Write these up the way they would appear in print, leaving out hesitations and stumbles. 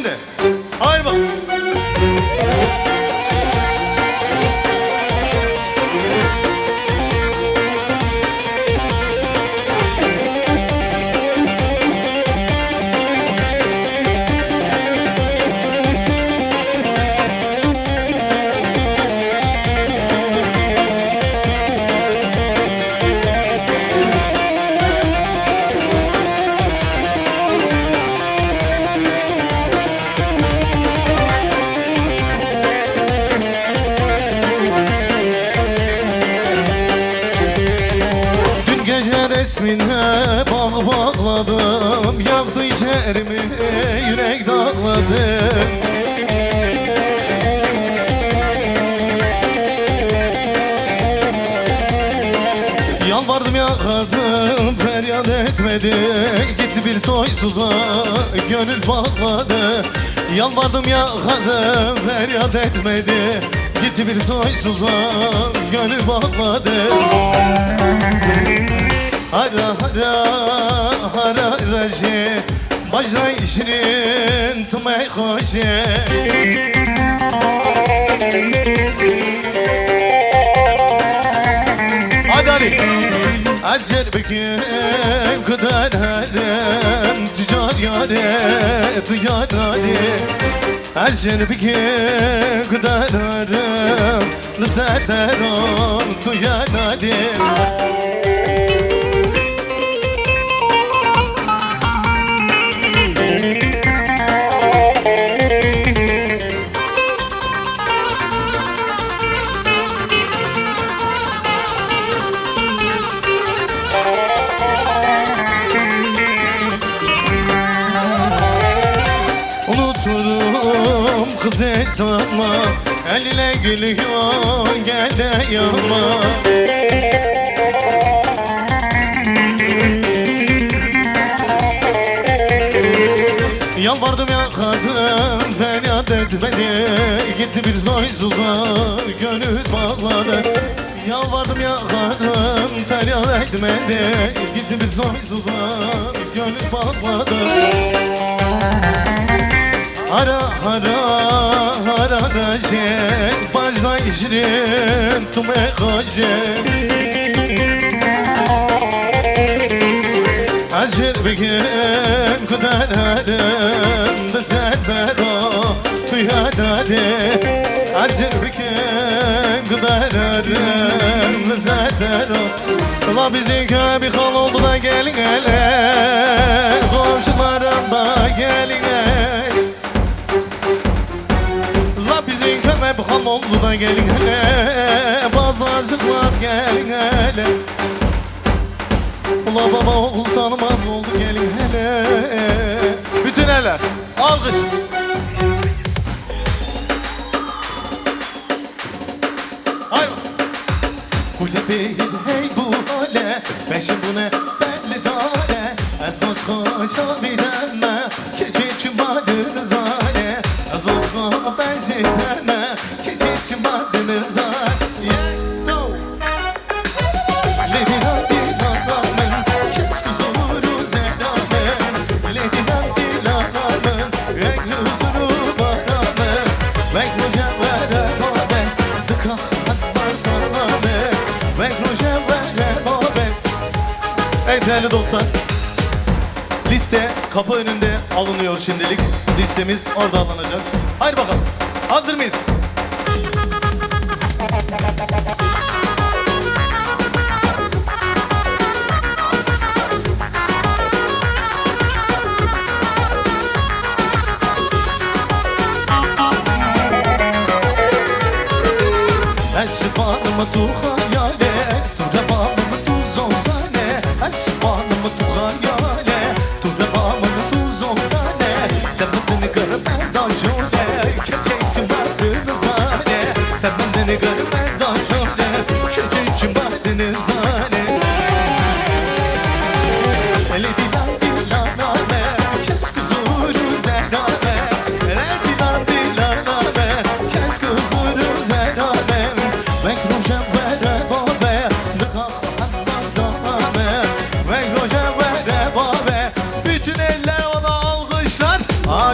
şimdi. Haydi bak. Resmine bağladım, yaktı içerimi, yürek dağladı. Yalvardım yakardım, feryat etmedi, gitti bir soysuza, gönül bağladı. Yalvardım yakardım, feryat etmedi, gitti bir soysuza, gönül bağladı. Hara hara hara raje bajra işrin tümey hoşe. Hadi Ali. Azer bekim kadar harem ticar yare tıyar Ali. Azer bekim kadar harem lüseteron tıyar Ali. Unuturum kız sanma, eline gülüyor gel de yanma. Yalvardım yakardım, feryat etmedi, gitti bir soysuza, gönül bağladı. Yalvardım yakardım, feryat etmedi, gitti bir soysuza, gönül bağladı. Hara hara hara raje bajra işrin tüme hoşe. Azer bekim kadar harem de servero tüyadare. Azer bekim kadar harem de servero. La bizim köy bir hal oldu da gelin hele, komşularım da gelin hele. La bizim köy bir hal oldu da gelin hele, pazarcıklar gelin hele. Ula baba oğul tanımaz oldu gelin hele. Bütün eller alkış. Hayır. Kule bir hey bu hale, peşin bu ne belli dare. Az aşka çabideme, keçi madınız hale. Az aşka benzeteme, keçi madınız hale. Evet değerli dostlar, liste kapı önünde alınıyor şimdilik. Listemiz orada alınacak. Haydi bakalım, hazır mıyız? Ben sübhanımı tu hayale, tu rebabımı tu zonzane. Ben sübhanımı tu hayale, tu rebabımı tu zonzane. Temendini görme da jole, keçeci merdini zane. Temendini görme da jole, keçeci merdini zane. Eli dilan dilaname, kes kuzuru zerame. Eli dilan dilaname, kes kuzuru zerame. Bekrojem vere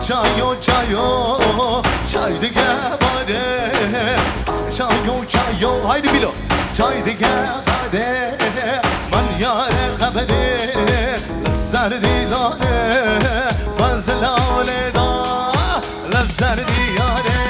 Çayo çayo çaydı gebare Çayo çayo haydi bilo çaydı gebare من yare haberi zerdilane ben zelaleda lezzerdiyare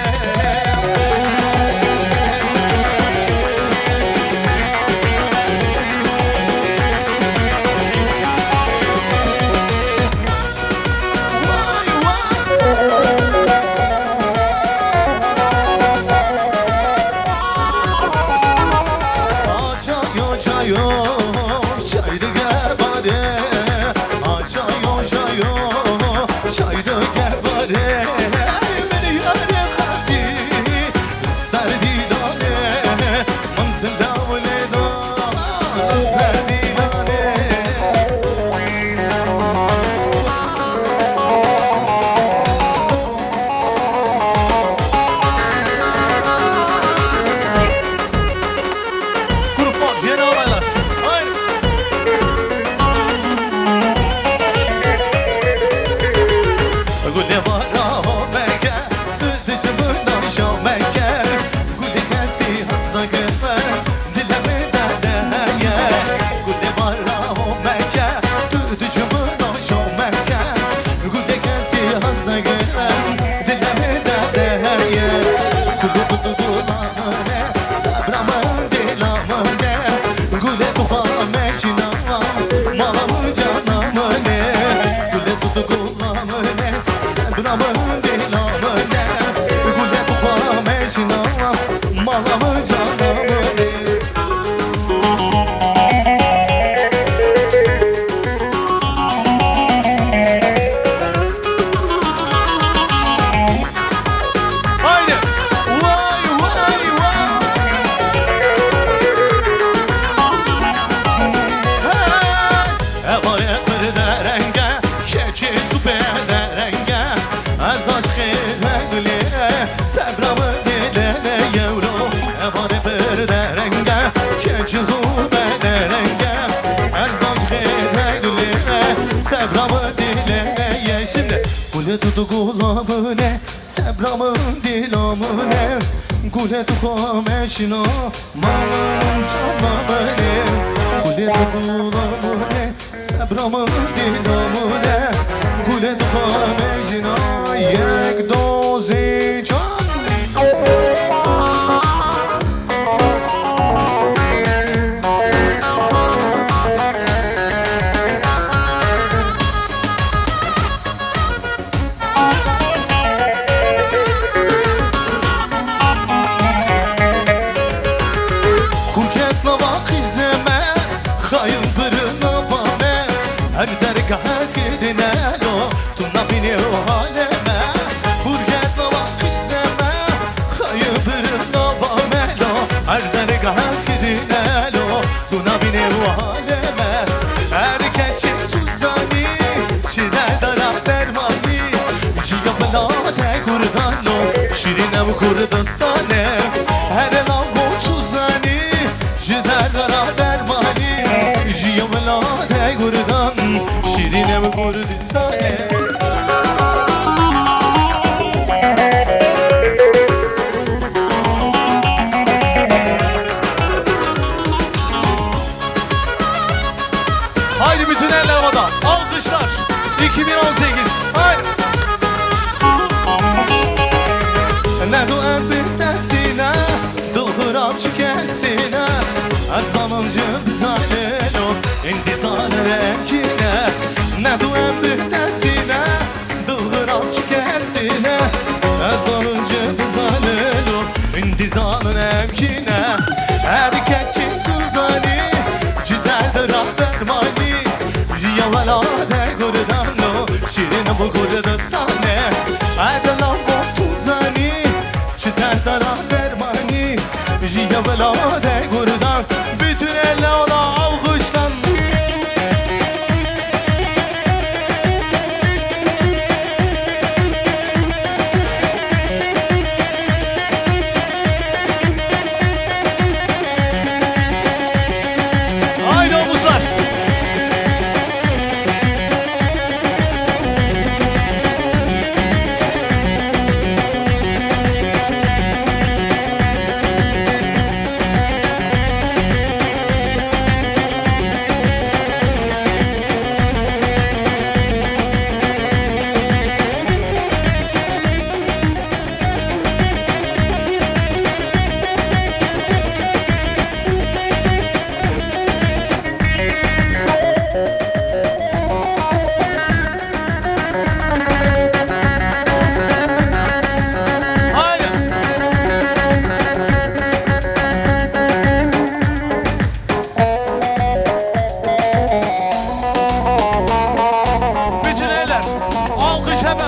Gule tutu gulamine, sebramın dilamine Gule tuhameşina, malın canlamine Gule tutu gulamine, sebramın dilamine Gule tuhameşina, yek dozi can Şirine bu Kurdistane her lavvo tuzani Jider dara dermani Jiya velate Kurdan Şirine bu Kurdistane Haydi bütün eller havada alkışlar 2018 haydi Ne dua bittesine Dıl hırap çükesine Azamıncı bizanelo İntizane emkine Ne dua bittesine Dıl hırap çükesine Azamıncı bizanelo İntizane emkine Erkekçi tuzani Cider rahbermani Jiya velate Kurdanlo Şirin bu Kurdistane Erdelam bu tuzani Dara dermani Jiya velate Kurdan Bütün elle ona alkışlan Haydi omuzlar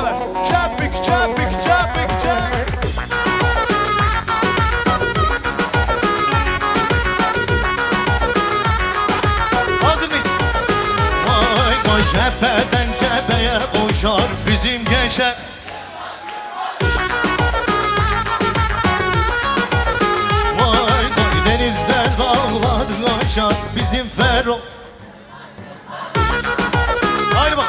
beraber. Çapik çapik çapik çapik. Hazır mıyız? Vay vay cepheden cepheye koşar bizim gençler. Vay vay denizler dağlar aşar bizim Fero. Haydi bak.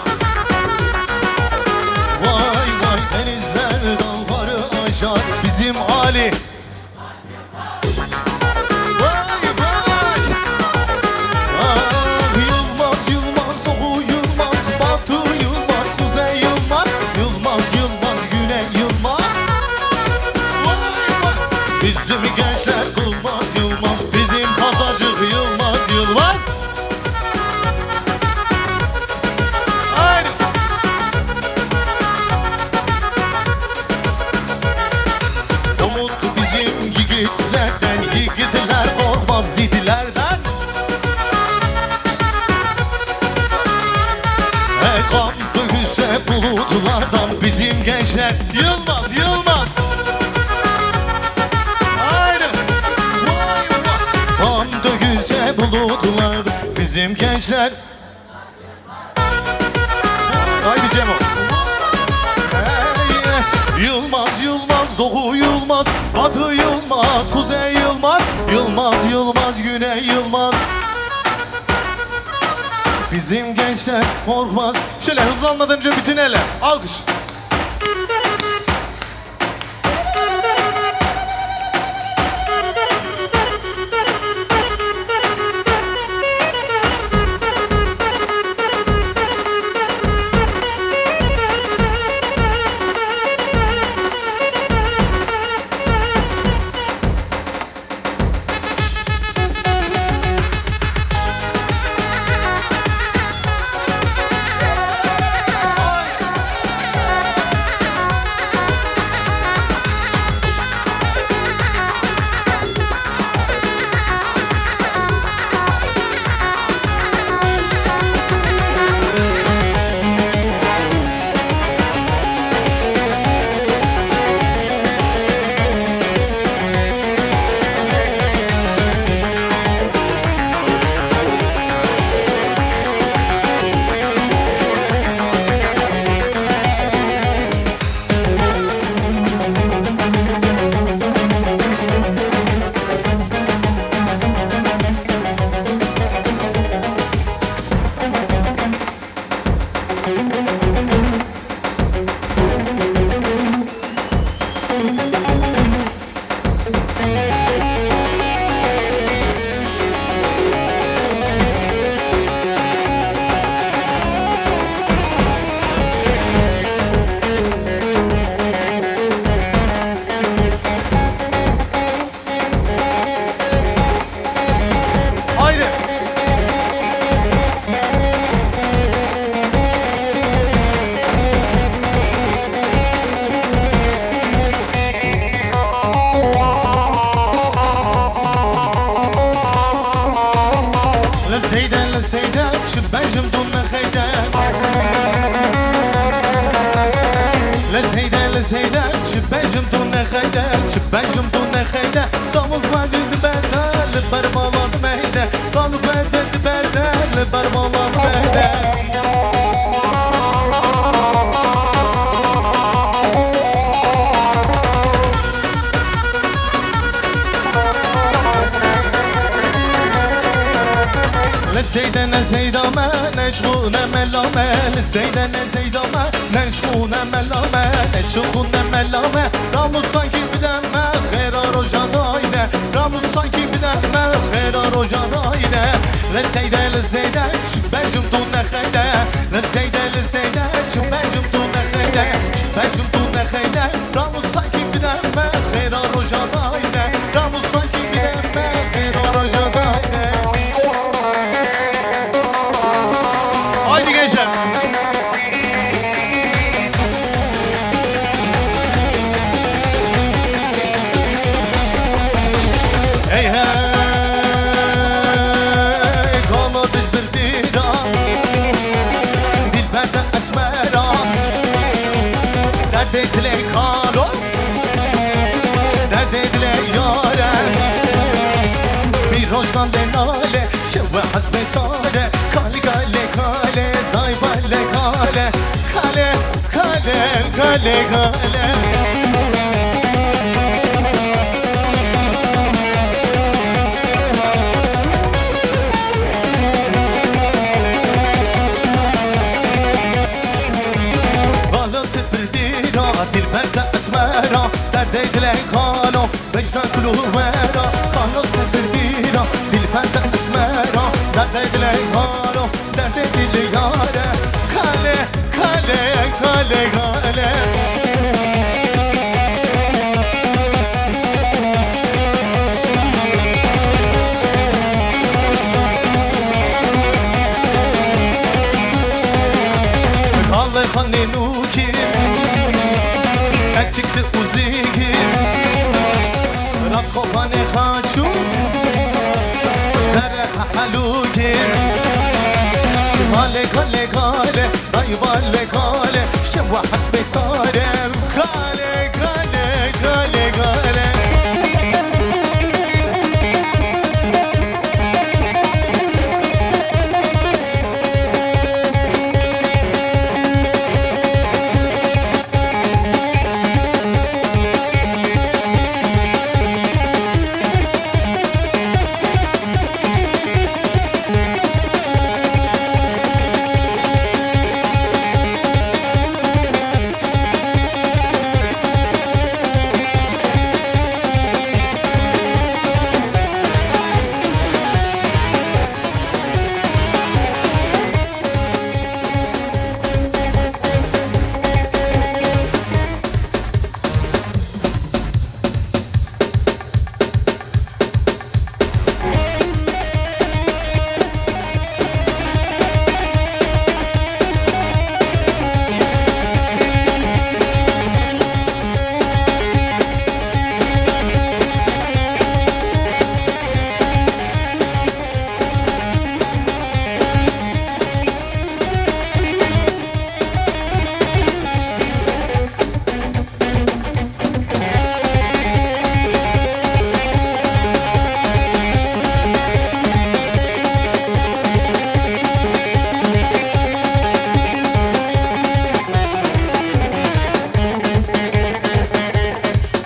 Vay vay denizler dağları aşar bizim Ali. Vay vay. Ah Yılmaz Yılmaz Doğu Yılmaz Batı Yılmaz Kuzey Yılmaz Yılmaz Yılmaz Güney Yılmaz. Vay vay. Bizim gençler kılmaz Yılmaz bizim pazarcık Yılmaz Yılmaz. Haydi. Umut bizim yiğitlerden yiğitler korkmaz yiğitlerden. Kan dövülse bulutlardan bizim gençler Yılmaz Yılmaz. Haydi. Vay vay. Kan dövülse bulutlardan bizim gençler. Haydi Cemo. Hey, Yılmaz Yılmaz Doğu Yılmaz Batı Yılmaz Kuzey Yılmaz Yılmaz Yılmaz Güney Yılmaz. Bizim gençler korkmaz. Şöyle hızlanmadan önce bütün eller. Alkış. سيدات شباجم دون خيدات لسيدات شباجم دون خيدات شباجم دون خيدات صاموك واجد بادا لبرمالات مهدا قالوا بادا بادا لبرمالات مهدا لسيدنا زيدما نشغونا ملامة لسيدنا زيدما نشغونا ملامة نشغونا ملامة راموس sanki بدمه خير رجا داينه راموس sanki بدمه خير رجا داينه لسيدة شباجم دون خيدة لسيدة شباجم دون خيدة شباجم دون خيدة راموس sanki بدمه خير رجا داينه راموس sanki بدمه خير رجا داينه. Haydi gençler. Hey hey kalmadık bir diran درد دل کارو درد دل یارم بی روشنان ناله شو حسب ساله کاله کاله کاله دای باله کاله کاله کاله کاله کاله دلبرد اسمرا درد دل کانو وجدان کلوورا کانو سپردیرا دلبرد اسمرا درد دل کانو درد دل یاره کاله کاله کاله کاله کاله خانه نوکی çıktı uzigi Ras kofane khaçu Zere haluki Gale gale gale Day vale gale Şevva hasbe sarem Gale gale gale gale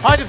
Haydi